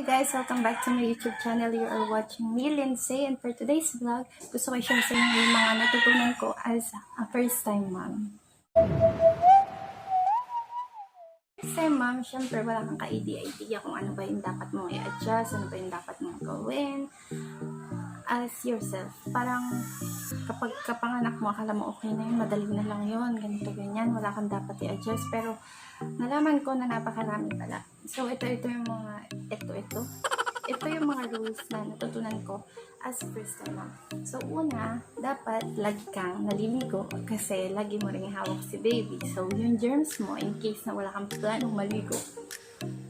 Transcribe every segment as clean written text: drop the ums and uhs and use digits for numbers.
Hi guys! Welcome back to my YouTube channel. You are watching me, Lindsay, and for today's vlog, gusto ko i-share sa inyo yung mga natutunan ko as a first-time mom. First-time mom, syempre wala kang ka-idea kung ano ba yung dapat mong i-adjust, ano ba yung dapat mong gawin as yourself. Parang kapag kapanganak mo, akala mo okay na yun, madali na lang yun, ganito, ganyan, wala kang dapat i-adjust, pero nalaman ko na napakarami pala. So, ito yung mga, ito yung mga rules na natutunan ko as first time mom. So, una, dapat lagi kang naliligo kasi lagi mo rin hawak si baby. So, yung germs mo, in case na wala kang planong maligo,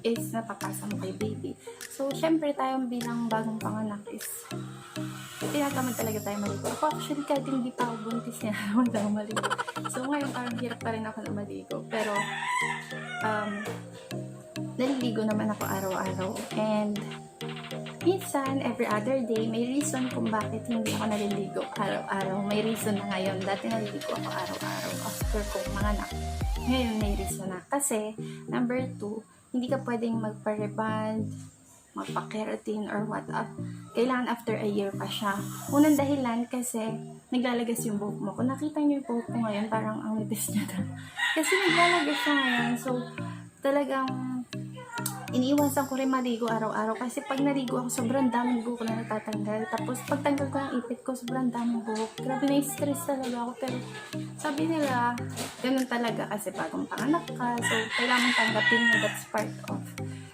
is napapasa mo kay baby. So, syempre tayong bilang bagong panganak is tinatamad talaga tayo maligo. Ako actually kahit hindi pa ako buntis niya, wala akong maligo. So, ngayon parang hirap pa rin ako na maligo. Pero, naliligo naman ako araw-araw. And, minsan, every other day, may reason kung bakit hindi ako naliligo araw-araw. May reason na ngayon. Dati naliligo ako araw-araw after kong manganak. Ngayon may reason na. Kasi, number 2, hindi ka pwedeng magpa-reband, magpa-keratin or what up. Kailangan after a year pa siya. Unang dahilan kasi naglalagas yung buhok mo. Kung nakita niyo yung buhok ko ngayon, parang ang nipis niya na. Kasi naglalagas siya ngayon. So, talagang iniiwasan ko rin maligo araw-araw kasi pag naligo ako, sobrang daming buhok na natatanggal. Tapos pagtanggal ko ng ipit ko, sobrang daming buhok. Grabe, na-stress talaga ako. Pero sabi nila, ganun talaga kasi bagong panganak ka. So, kailangan tanggapin mo, that's part of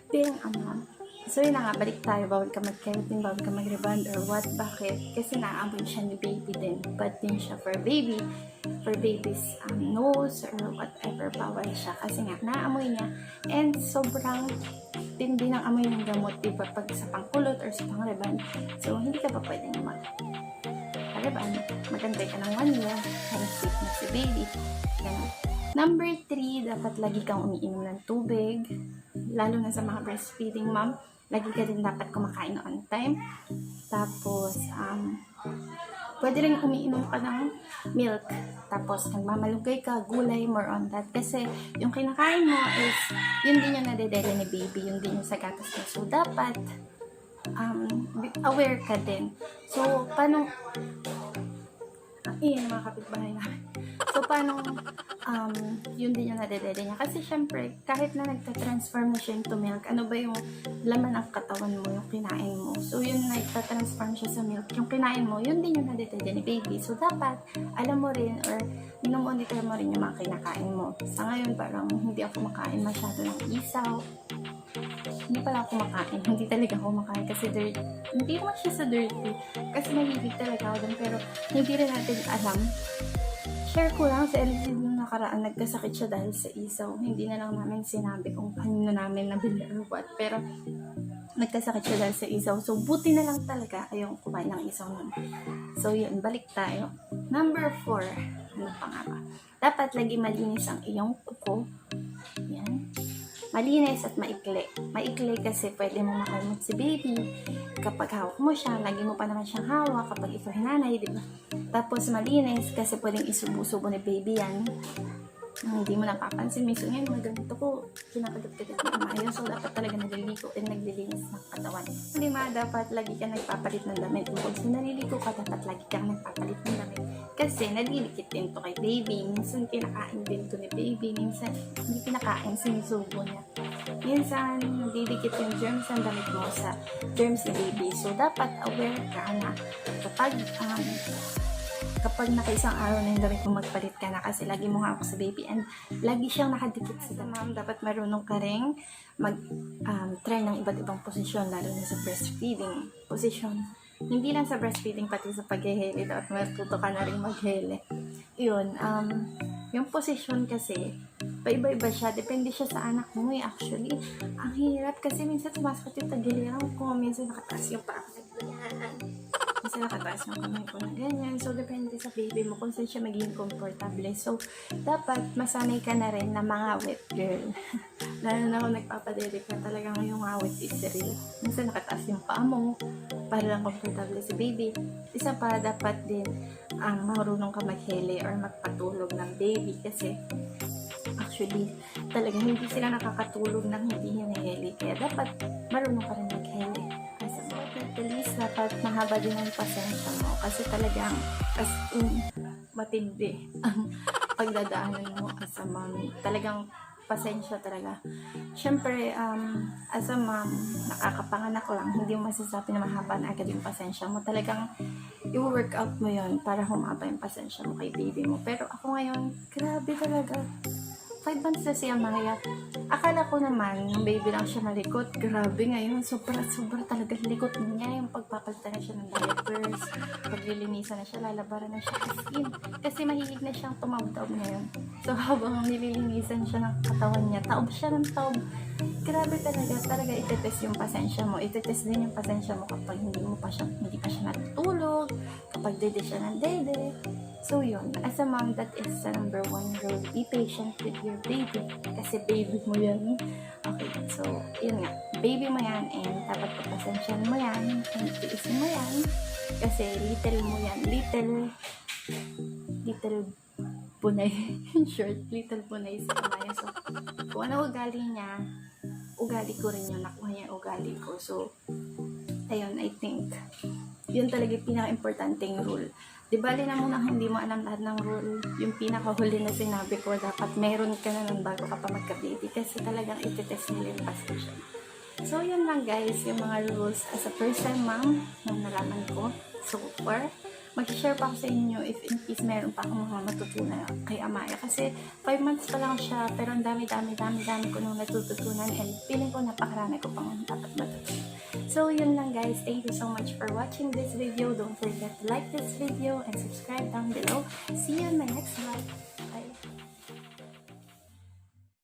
being a mom. So, yun na nga, balik tayo. Bawal ka mag-keratin, bawal ka mag-reband or what. Bakit? Kasi naaamoy siya ni baby din. Bad din siya for baby. For baby's nose or whatever. Bawal siya. Kasi nga, naaamoy niya. And sobrang tindi ng amoy ng gamot. Diba? Pag sa pangkulot or sa pang-reband. So, hindi ka pa pwedeng mag-reband. Magantay ka ng 1 year. Para safe na si baby. Ganun. Number 3, dapat lagi kang umiinom ng tubig. Lalo na sa mga breastfeeding mom. Lagi ka din dapat kumakain on time. Tapos, pwede rin umiinom ka ng milk. Tapos, nagmamalugay ka, gulay, more on that. Kasi, yung kinakain mo is, yun din yung nadedele ni baby. Yun din yung sa gatas mo. So, dapat, aware ka din. So, paano, mga kapitbahay namin. So, paano, yun din yung nadedede niya. Kasi, syempre, kahit na nagta-transform na siya into milk, ano ba yung laman ng katawan mo, yung kinain mo. So, yun nagta-transform siya sa milk. Yung kinain mo, yun din yung nadedede ni baby. So, dapat, alam mo rin, or minomonitor mo rin yung mga kinakain mo. Sa ngayon, parang hindi ako makain masyado ng isaw. Hindi pala ako kumakain. Hindi talaga ako kumakain kasi dirty. Hindi naman siya sa dirty. Kasi mahilig talaga ako dun. Pero hindi rin natin alam. Share ko lang sa LG nung nakaraan. Nagkasakit siya dahil sa isaw. Hindi na lang namin sinabi kung kanino namin nabili or what. Pero nagkasakit siya dahil sa isaw. So buti na lang talaga ayong kumain ng isaw nun. So yun, balik tayo. Number 4. Ano pa nga ba? Dapat lagi malinis ang iyong kuko. Yan. Malinis at maikli. Maikli kasi pwede mo makalmot si baby. Kapag hawak mo siya, lagi mo pa naman siyang hawak kapag ikaw hinanay, di ba? Tapos malinis kasi pwedeng isubo-subo ni baby yan. Hindi mo napapansin. Minsan ngayon, ganito ko, kinakagat-kagat na maayos. So, dapat talaga nagliligo and naglilinis ng katawan. Hindi dapat lagi ka nagpapalit ng damit. Kung naliligo ka, dapat lagi ka nagpapalit ng damit. Kasi nalilikit din to kay baby. Minsan kinakain din to ni baby. Minsan hindi kinakain, sinusubo niya. Minsan nalilikit yung germs ng damit mo sa germs ni baby. So dapat aware ka na kapag nakaisang araw na yung damit mo, magpalit ka na kasi lagi mo hawak sa baby and lagi siyang nakadikit sa mom. Dapat marunong ka rin try ng iba't ibang posisyon, lalo na sa breastfeeding posisyon. Hindi lang sa breastfeeding, pati sa paghihili. Dapat matuto ka na rin maghili. Yun, yung position kasi, paiba-iba siya. Depende siya sa anak mo eh. Actually, ang hirap kasi minsan sumasakit yung tagiliran ko. Minsan nakataas yung paa ko. Minsan nakataas yung kamay ko na ganyan. So, depende sa baby mo kung saan siya magiging komportable. So, dapat masanay ka na rin na mga wet girl. Lalo na kung nagpapadedik na talagang yung awit is real. Minsan nakataas yung paa mo para lang komportable si baby. Isa pa, dapat din marunong ka maghili or magpatulog ng baby kasi actually talagang hindi sila nakakatulog ng hindi hinihili. Kaya dapat marunong ka rin maghili. dapat mahaba din ang pasensya mo kasi talagang as in matindi ang pagdadaanan mo as a mom. Talagang pasensya talaga. Siyempre, as a mom, nakakapanganak lang, hindi mo masasabi na mahaba na agad yung pasensya mo. Talagang i-work out mo yon para humaba yung pasensya mo kay baby mo. Pero ako ngayon, grabe talaga. 5 months na siya, Maya. Akala ko naman, yung baby lang siya malikot. Grabe ngayon, sobra talaga likot niya. Yung pagpapalitan na siya ng diapers, paglilinisan na siya, lalabaran na siya. As in, kasi mahilig na siyang tumawdaw ngayon. So, habang nililinisan siya ng katawan niya, taob siya ng taob. Grabe talaga itetest yung pasensya mo. Itetest din yung pasensya mo kapag hindi pa siya natutulog, kapag dede siya ng dede. So yun, as a mom, that is the number 1 rule. Be patient with your baby. Kasi baby mo yan. Okay, so yun nga. Baby mo yan and dapat pagpasensyahan mo yan. And tiisin mo yan. Kasi little mo yan. Little punay. In short, little punay sa kamay. So, kung ano ugali niya, ugali ko rin yun. Nakuha niya ugali ko. So, ayun, I think, yun talaga yung pinaka-importanting rule. Di bali na muna hindi mo alam lahat ng rule. Yung pinakahuli na sinabi ko, dapat meron ka na ng bago ka pa magka-baby. Kasi talagang ititest nila yung pasensya. So, yun lang guys, yung mga rules as a first time mom na nalaman ko so far. Mag-share pa ako sa inyo if in case meron pa akong mga matutunan kay Amaya. Kasi 5 months pa lang siya, pero ang dami ko nung natututunan and feeling ko napakarami ko pang dapat matutunan. So, yun lang guys. Thank you so much for watching this video. Don't forget to like this video and subscribe down below. See you in my next vlog.